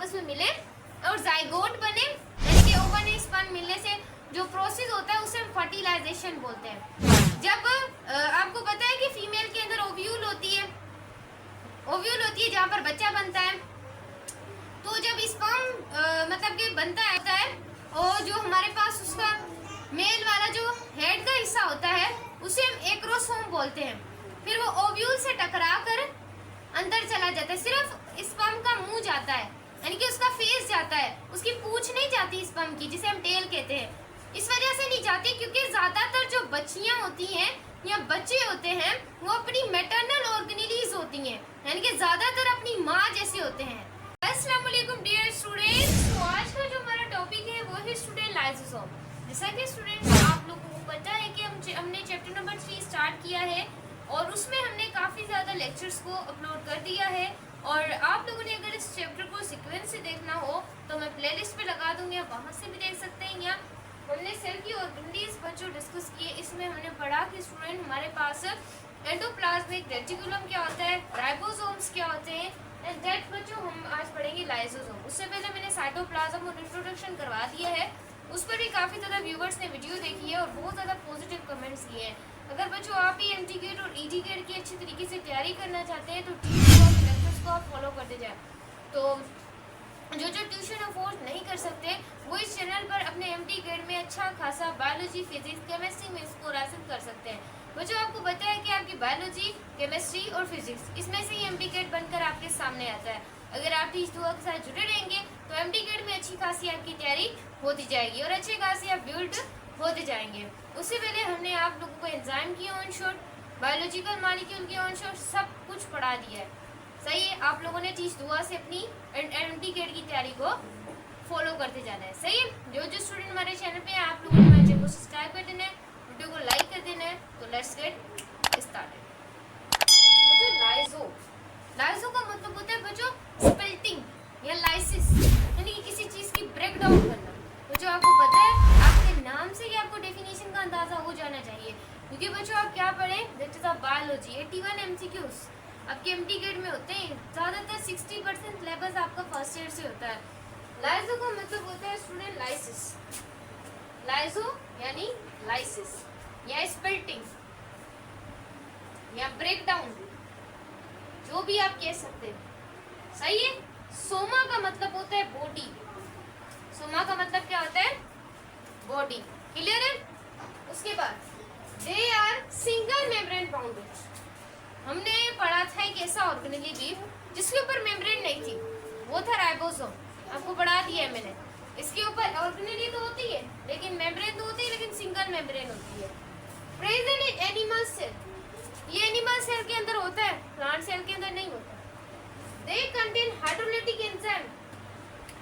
आपस में मिले और जाइगोट बने। इसके ओवन स्पर्म मिलने से जो प्रोसेस होता है उसे फर्टिलाइजेशन बोलते हैं। जब आपको पता है कि फीमेल के अंदर ओव्यूल होती है जहाँ पर बच्चा बनता है, तो जब स्पर्म मतलब कि बनता है और जो हमारे पास उसका मेल वाला जो हेड का हिस्सा होता है उसे हम एक्रोसोम बोलते हैं। फिर वो ओव्यूल से टकरा कर अंदर चला जाता है। सिर्फ स्पर्म का मुंह जाता है, यानी कि उसका फेस जाता है, उसकी पूंछ नहीं जाती स्पर्म की, जिसे हम टेल कहते हैं। इस वजह से नहीं जाती क्योंकि ज्यादातर जो बच्चियां होती हैं या बच्चे होते हैं वो अपनी मैटरनल ऑर्गेनेलीज होती हैं, यानी कि ज्यादातर अपनी माँ जैसे होते हैं। अस्सलाम वालेकुम डियर स्टूडेंट्स। तो आज का जो हमारा टॉपिक है वो है स्टूडेंट लाइसोसोम। जैसा कि स्टूडेंट्स आप लोगों को पता है कि हमने चैप्टर नंबर 3 स्टार्ट किया है और उसमें हमने काफ़ी ज़्यादा लेक्चर्स को अपलोड कर दिया है। और आप लोगों ने अगर इस चैप्टर को सीक्वेंस से देखना हो तो मैं प्लेलिस्ट पे लगा दूंगी, आप वहाँ से भी देख सकते हैं। या हमने सेल की ऑर्गेनेलीज बच्चों डिस्कस किए, इसमें हमने पढ़ा कि स्टूडेंट हमारे पास एंडोप्लाज्मिक रेटिकुलम क्या होता है, राइबोसोम्स क्या होते हैं, एंड दैट बच्चों हम आज पढ़ेंगे लाइसोसोम। उससे पहले मैंने साइटोप्लाज्म और इंट्रोडक्शन करवा दिया है, उस पर भी काफ़ी ज़्यादा व्यूवर्स ने वीडियो देखी है और बहुत ज़्यादा पॉजिटिव कमेंट्स किए हैं। अगर बच्चों आप ही एमटी गेट और ईडी गेट की अच्छी तरीके से तैयारी करना चाहते हैं तो लेक्चर्स को आप फॉलो करते जाए। तो जो ट्यूशन अफोर्ड नहीं कर सकते वो इस चैनल पर अपने एमटी गेट में अच्छा खासा बायोलॉजी, फिजिक्स, केमिस्ट्री में स्कोर हासिल कर सकते हैं। बच्चों आपको पता है कि आपकी बायोलॉजी, केमिस्ट्री और फिजिक्स इसमें से ही एमटी गेट बनकर आपके सामने आता है। अगर आप टीच दुआ के साथ जुड़े रहेंगे तो एमटी गेट में अच्छी खासी आपकी तैयारी होती जाएगी और अच्छे खासी आप बिल्ड होते जाएंगे। उससे पहले हमने आप लोगों को एंजाइम की ऑन शॉट, बायोलॉजिकल मॉलिक्यूल की ऑन शॉट सब कुछ पढ़ा दिया है। सही है, आप लोगों ने टीच दुआ से अपनी एमटी गेट की तैयारी को फॉलो करते जाना है। सही है, जो स्टूडेंट हमारे चैनल पे है आप लोगों ने मेरे चैनल को सब्सक्राइब कर देना है, वीडियो को लाइक कर देना है। तो लेट्स गेट स्टार्टेड। बच्चों लाइसो का मतलब होता है बच्चों स्पेल्टिंग या लाइसिस, यानी कि किसी चीज की ब्रेक डाउन करना। बच्चों आपको पता है आपके नाम से ही आपको डेफिनेशन का अंदाजा हो जाना चाहिए, क्योंकि बच्चों आप क्या पढ़ें, दैट इज बायोलॉजी। 81 एमसीक्यूज आपके एमटी गेट में होते हैं, ज्यादातर 60% सिलेबस आपका फर्स्ट ईयर से होता है। लाइसो का मतलब होता है स्टूडेंट लाइसिस। लाइसो यानी लाइसिस या स्पेल्टिंग या ब्रेक डाउन, जो भी आप कह सकते हैं। सही है। सोमा का मतलब होता है बॉडी। सोमा का मतलब क्या होता है, बॉडी। क्लियर है। उसके बाद they are single membrane bounded. हमने पढ़ा था एक ऐसा ऑर्गेनेली लीफ जिसके ऊपर मेम्ब्रेन नहीं थी, वो था राइबोसोम। आपको पढ़ा दिया है मैंने। इसके ऊपर ऑर्गेनेली तो होती है लेकिन मेम्ब्रेन तो होती है, लेकिन सिंगल मेम्ब्रेन होती है। प्रेजेंट इन एनिमल सेल, ये एनिमल सेल के अंदर होता है, प्लांट सेल के अंदर नहीं होता। They contain hydrolytic enzyme,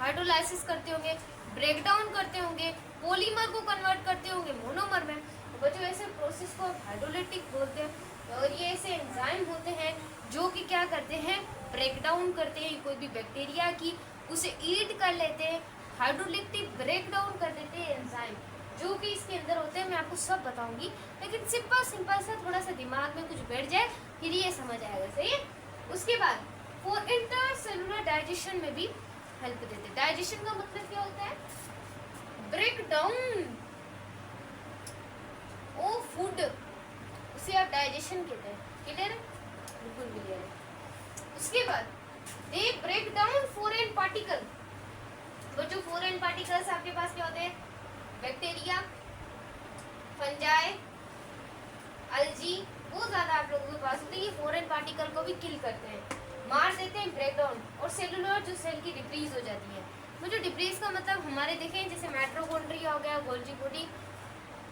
hydrolysis करते होंगे, ब्रेक डाउन करते होंगे, पॉलीमर को कन्वर्ट करते होंगे मोनोमर में। तो बच्चों ऐसे प्रोसेस को हाइड्रोलाइटिक बोलते हैं। और ये ऐसे एंजाइम होते हैं जो कि क्या करते हैं, ब्रेक डाउन करते हैं कोई भी बैक्टीरिया की, उसे ईट कर लेते हैं, हाइड्रोलाइटिक ब्रेक डाउन कर देते हैं एंजाइम जो कि इसके अंदर होते हैं। मैं आपको सब बताऊंगी, लेकिन सिंपल सा थोड़ा सा दिमाग में कुछ बैठ जाए फिर ये समझ आएगा। सही है। उसके बाद फॉर इंटरसेलुलर डाइजेशन में भी हेल्प देते हैं। डाइजेशन का मतलब क्या होता है, ब्रेक डाउन ओ फूड, उसे आप डाइजेशन कहते हैं। क्लियर है, बिल्कुल क्लियर है। उसके बाद they break down foreign particle. बच्चों फॉरेन पार्टिकल्स आपके पास क्या होते हैं, बैक्टीरिया, फंजाई, अल्जी, बहुत ज्यादा आप लोगों के पास होते हैं। ये फॉरेन पार्टिकल को भी किल करते हैं, मार देते हैं, ब्रेक डाउन। और सेलुलर जो सेल की डिब्रीज हो जाती है। मुझे डिब्रीज का मतलब हमारे देखें जैसे माइटोकॉन्ड्रिया हो गया, गोल्जी बॉडी,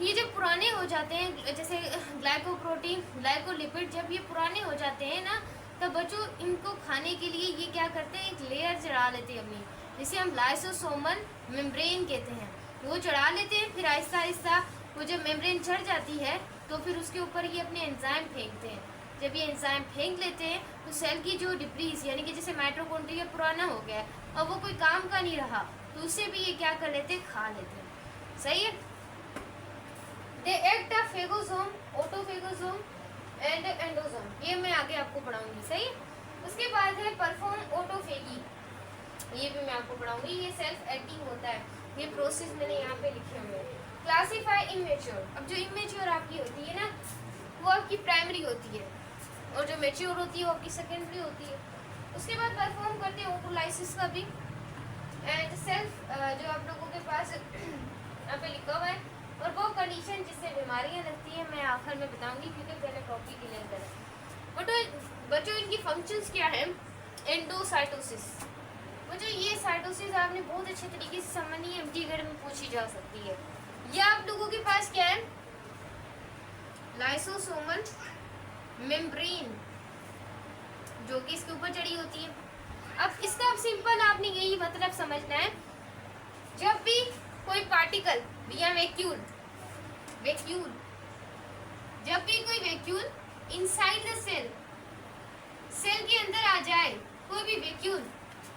ये जब पुराने हो जाते हैं, जैसे ग्लाइकोप्रोटीन, ग्लाइकोलिपिड, जब ये पुराने हो जाते हैं ना, तब बच्चों इनको खाने के लिए ये क्या करते हैं, एक लेयर चढ़ा लेते हैं अपनी, जिसे हम लाइसोसोमल मेम्ब्रेन कहते हैं। वो चढ़ा लेते हैं, फिर आहिस्ता आहिस्ता वो जब मेम्ब्रेन चढ़ जाती है तो फिर उसके ऊपर ये अपने एंजाइम फेंकते हैं। जब ये एंजाइम फेंक लेते हैं तो सेल की जो डिब्रीज, यानी कि जैसे माइटोकॉन्ड्रिया पुराना हो गया और वो कोई काम का नहीं रहा, तो उसे भी ये क्या कर लेते हैं, खा लेते हैं। सही है। They act of phagosome, autophagosome and endosome, ये मैं आगे आपको पढ़ाऊंगी। सही। उसके बाद है परफॉर्म ऑटोफेगी। ये भी मैं आपको पढ़ाऊंगी। ये सेल्फ एडिटिंग होता है, ये प्रोसेस मैंने यहाँ पे लिखे हुए हैं। क्लासीफाई इमेच्योर, अब जो इमेच्योर आपकी होती है ना वो आपकी प्राइमरी होती है, और जो मेच्योर होती है वो आपकी सेकेंडरी होती है। उसके बाद परफॉर्म करते हैं ओटोलाइसिस का भी। एंड सेल्फ जो आप लोगों के पास यहाँ पे लिखा हुआ है, और वो कंडीशन जिससे बीमारियाँ लगती है मैं आखिर में बताऊंगी, क्योंकि पहले टॉपिक क्लियर करें। बच्चों इनकी फंक्शंस क्या है। एंडोसाइटोसिस, बच्चों ये साइटोसिस आपने बहुत अच्छे तरीके से समझनी है, एमटीग्रेड में पूछी जा सकती है। यह आप लोगों के पास क्या है, लाइसोसोमल मेम्ब्रेन जो कि इसके ऊपर चढ़ी होती है। अब इसका अब सिंपल आपने यही मतलब समझना है, जब भी कोई पार्टिकल या वैक्यूल जब भी कोई वैक्यूल इनसाइड द सेल के अंदर आ जाए, कोई भी वैक्यूल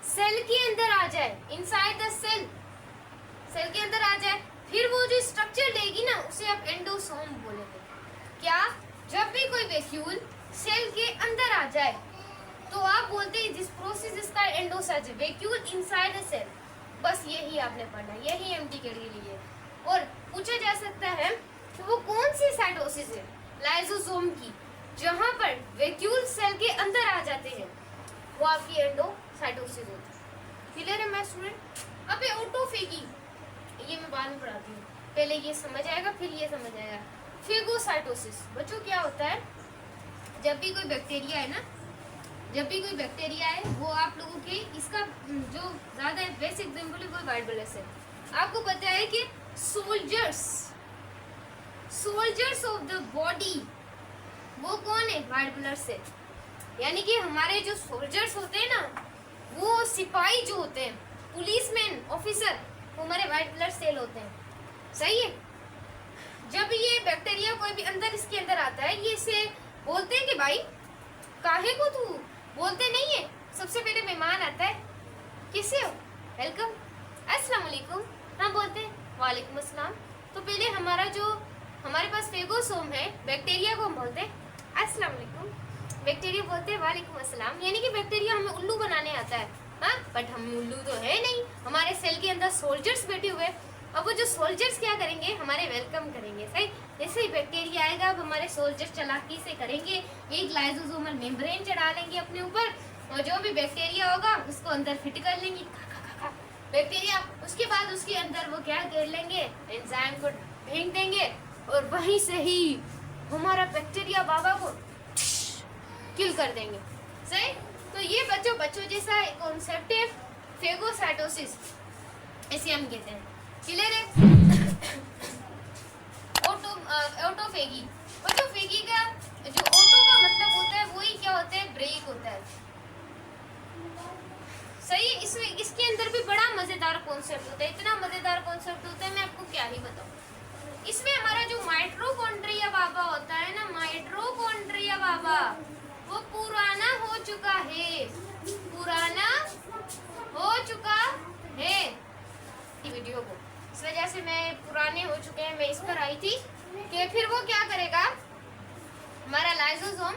सेल के अंदर आ जाए, इनसाइड द सेल के अंदर आ जाए, फिर वो जो स्ट्रक्चर लेगी ना उसे आप एंडोसोम बोलेंगे। क्या, जब भी कोई वैक्यूल सेल के अंदर आ जाए तो आप बोलते हैं this process is called endocytosis, vacuole inside the cell. बस यही आपने पढ़ना, यही एमटी के लिए। और पूछा जा सकता है कि वो कौन सी साइटोसिस है, लाइसोसोम की, जहां पर वैक्यूल सेल के अंदर आ जाते हैं, वो आपकी एंडोसाइटोसिस होती है। क्लियर है मैं स्टूडेंट? अब ये ऑटोफेगी, ये मैं बाद में पढ़ाती हूँ, पहले ये समझ आएगा फिर ये समझ आएगा। फेगोसाइटोसिस, बच्चों क्या होता है, जब भी कोई बैक्टीरिया है ना, जब भी कोई बैक्टीरिया है वो आप लोगों के, इसका जो ज़्यादा बेस्ट एग्जाम्पल है वो वाइट ब्लड सेल। आपको पता है कि सोल्जर्स ऑफ द बॉडी वो कौन है, वाइट ब्लड सेल। यानी कि हमारे जो सोल्जर्स होते हैं ना, वो सिपाही जो होते हैं, पुलिसमैन ऑफिसर, वो हमारे वाइट ब्लड सेल होते हैं। सही है। जब ये बैक्टीरिया कोई भी अंदर इसके अंदर आता है, ये इसे बोलते हैं कि भाई काहे को तू, बोलते नहीं है, सबसे पहले मेहमान आता है, कैसे हो, वेलकम, अस्सलाम वालेकुम, हम बोलते हैं वालेकुम अस्सलाम। तो पहले हमारे पास फेगोसोम है, बैक्टीरिया को हम बोलते हैं अस्सलाम वालेकुम, बैक्टीरिया बोलते हैं वालेकुम अस्सलाम। यानी कि बैक्टीरिया हमें उल्लू बनाने आता है, हाँ, बट हम उल्लू तो है नहीं, हमारे सेल के अंदर सोल्जर्स बैठे हुए। अब वो जो सोल्जर्स क्या करेंगे, हमारे वेलकम करेंगे। सही, जैसे ही बैक्टीरिया आएगा, अब हमारे सोल्जर्स चालाकी से करेंगे, एक लाइसोसोमल मेम्ब्रेन चढ़ा लेंगे अपने ऊपर, और जो भी बैक्टीरिया होगा उसको अंदर फिट कर लेंगे बैक्टीरिया। उसके बाद उसके अंदर वो क्या कर लेंगे, एंजाइम को फेंक देंगे, और वहीं से ही हमारा बैक्टीरिया बाबा को किल कर देंगे। सही, तो ये बच्चों जैसा कॉन्सेप्ट है फेगोसाइटोसिस, इसे हम कहते हैं। क्लियर है? ऑटोफेगी, ऑटोफेगी का जो ऑटो का मतलब होता है वही क्या होता है, ब्रेक होता है। सही, इसमें इसके अंदर भी बड़ा मजेदार कॉन्सेप्ट होता है, इतना मजेदार कॉन्सेप्ट होता है मैं आपको क्या ही बताऊं। इसमें हमारा जो माइटोकॉन्ड्रिया बाबा होता है ना, माइटोकॉन्ड्रिया बाबा, वो पुराना हो चुका है, पुराना हो चुका है। वीडियो को इस वजह से मैं पुराने हो चुके हैं, मैं इस पर आई थी कि फिर वो क्या करेगा, हमारा लाइसोसोम,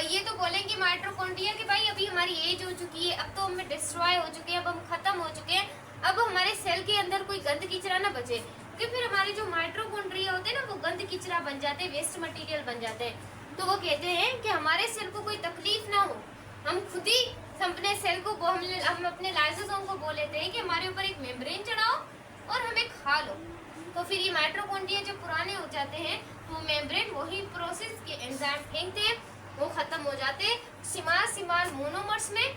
ये तो बोलेंगे माइटोकॉन्ड्रिया कि भाई अभी हमारी एज हो चुकी है, अब तो हमें डिस्ट्रॉय हो चुके हैं, अब हम खत्म हो चुके हैं, अब हमारे सेल के अंदर कोई गंद कीचड़ा ना बचे। क्योंकि फिर हमारे जो माइटोकॉन्ड्रिया होते हैं ना, वो गंद कीचड़ा बन जाते हैं, वेस्ट मटेरियल बन जाते हैं। तो वो कहते हैं कि हमारे सेल को कोई तकलीफ ना हो, हम खुद ही अपने सेल को, हम अपने लाइसोसोम को बोल लेते हैं कि हमारे ऊपर एक मेम्ब्रेन चढ़ाओ और हमें खा लो। तो फिर ये माइटोकॉन्ड्रिया जब पुराने हो जाते हैं तो मेम्ब्रेन वही प्रोसेस के एंजाइम फेंकते हैं, वो खत्म हो जाते हैं, सिमार मोनोमर्स में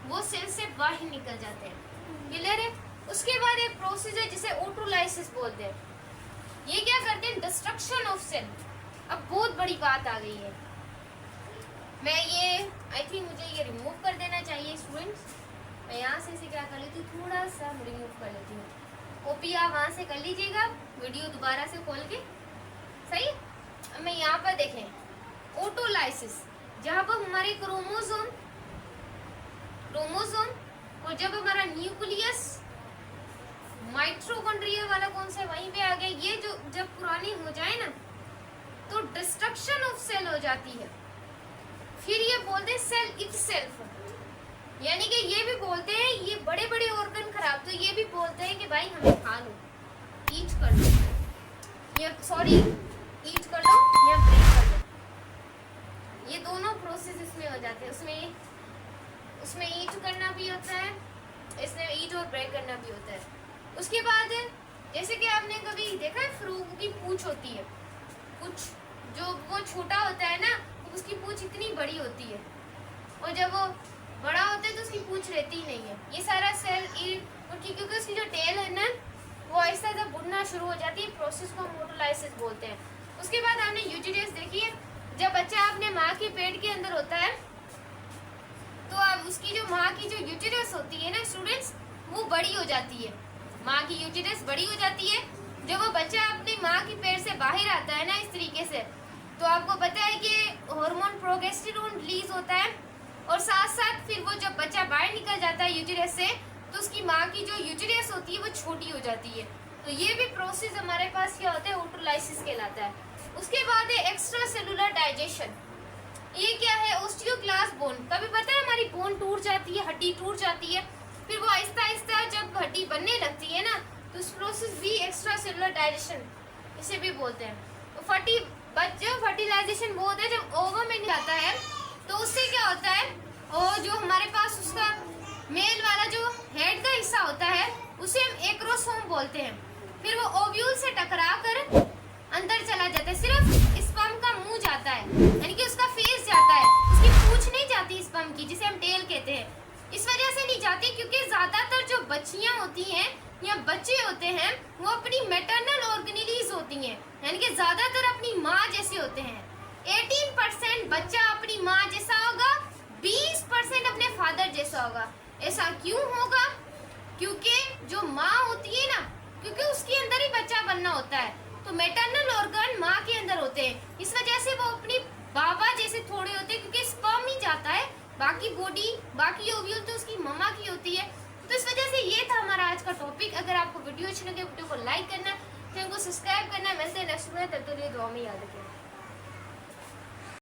वो सेल से बाहर निकल जाते हैं। क्लियर है? उसके बाद एक प्रोसेस है जिसे ऑटोलाइसिस बोलते हैं। ये क्या करते हैं, डिस्ट्रक्शन ऑफ सेल। अब बहुत बड़ी बात आ गई है, मैं ये आई थिंक मुझे ये रिमूव कर देना चाहिए स्टूडेंट्स। मैं यहाँ से क्या कर लेती हूँ, थोड़ा सा रिमूव कर लेती हूँ, कॉपी आप वहाँ से कर लीजिएगा वीडियो दोबारा से खोल के। सही, अब मैं यहाँ पर देखें ऑटोलाइसिस, जहाँ पर हमारे क्रोमोसोम और जब हमारा न्यूक्लियस माइटोकॉन्ड्रिया वाला कौन सा वहीं पे आ गया, ये जो जब पुरानी हो जाए ना तो डिस्ट्रक्शन ऑफ सेल हो जाती है। फिर ये बोलते हैं सेल इटसेल्फ, यानी कि ये भी बोलते हैं, ये बड़े बड़े ऑर्गन खराब, तो ये भी बोलते हैं कि भाई हमें खा लो, ईट कर लो, या सॉरी ईट कर लो या ब्रेक कर लो। ये दोनों प्रोसेस इसमें हो जाते हैं। उसमें ईट करना भी होता है, इसमें ईट और ब्रेक करना भी होता है। उसके बाद जैसे कि आपने कभी देखा है फ्रूग की पूंछ होती है, कुछ जो वो छोटा होता है ना, उसकी पूंछ इतनी बड़ी होती है, और जब वो बड़ा होता है तो उसकी पूंछ रहती ही नहीं है। ये सारा सेल क्योंकि उसकी जो टेल है ना, वो आहिस्ता आहिस्ता बुनना शुरू हो जाती है, प्रोसेस को हम ऑटोलाइसिस बोलते हैं। उसके बाद आपने यूटेरस देखी है, जब बच्चा अपने माँ के पेट के अंदर होता है तो अब उसकी जो माँ की जो यूटेरस होती है ना स्टूडेंट्स, वो बड़ी हो जाती है। माँ की यूटेरस बड़ी हो जाती है। जब वो बच्चा अपनी माँ की पेट से बाहर आता है ना इस तरीके से, तो आपको पता है कि हार्मोन प्रोजेस्टेरोन रिलीज होता है, और साथ साथ फिर वो जब बच्चा बाहर निकल जाता है यूटेरस से, तो उसकी माँ की जो यूटेरस होती है वो छोटी हो जाती है। तो ये भी प्रोसेस हमारे पास क्या होता है, ऑटोलाइसिस कहलाता है। उसके बाद है एक्स्ट्रा सेलुलर डाइजेशन। ये क्या है, ओस्टियोक्लास्ट बोन। कभी पता है हमारी बोन टूट जाती है, हड्डी टूट जाती है, फिर वो आहिस्ता आहिस्ता जब हड्डी बनने लगती है ना, तो उस प्रोसेस भी एक्स्ट्रा सेलुलर डाइजेशन इसे भी बोलते हैं। तो जब फर्टिलाइजेशन वो होता है, जब ओवम में जाता है, तो उससे क्या होता है, और जो हमारे पास उसका मेल वाला जो हेड का हिस्सा होता है उसे हम एक्रोसोम बोलते हैं। फिर वो ओव्यूल से टकरा कर अंदर चला जाता है, सिर्फ स्पर्म का मुंह जाता है, यानी कि उसका फेस जाता है, उसकी पूंछ नहीं जाती स्पर्म की, जिसे हम टेल कहते हैं। इस वजह से नहीं जाती क्योंकि ज्यादातर जो बच्चियां होती हैं या बच्चे होते हैं वो अपनी मैटरनल ऑर्गेनेलीज होती हैं, यानी कि ज्यादातर अपनी माँ जैसे होते हैं। 18% बच्चा अपनी माँ जैसा होगा, 20% अपने फादर जैसा होगा। ऐसा क्यों होगा? क्योंकि जो माँ होती है ना, क्योंकि उसके अंदर ही बच्चा बनना होता है, तो मैटरनल ऑर्गन माँ के अंदर होते हैं, इस वजह से वो अपनी बाबा जैसे थोड़े होते हैं, क्योंकि स्पर्म ही जाता है, बाकी बॉडी बाकी ओव्यूल तो उसकी मम्मा की होती है। तो इस वजह से ये था हमारा आज का टॉपिक। अगर आपको वीडियो अच्छी लगे, वीडियो को लाइक करना, चैनल को सब्सक्राइब करना। मिलते हैं नेक्स्ट में, तब तक के लिए दुआ में याद रखें।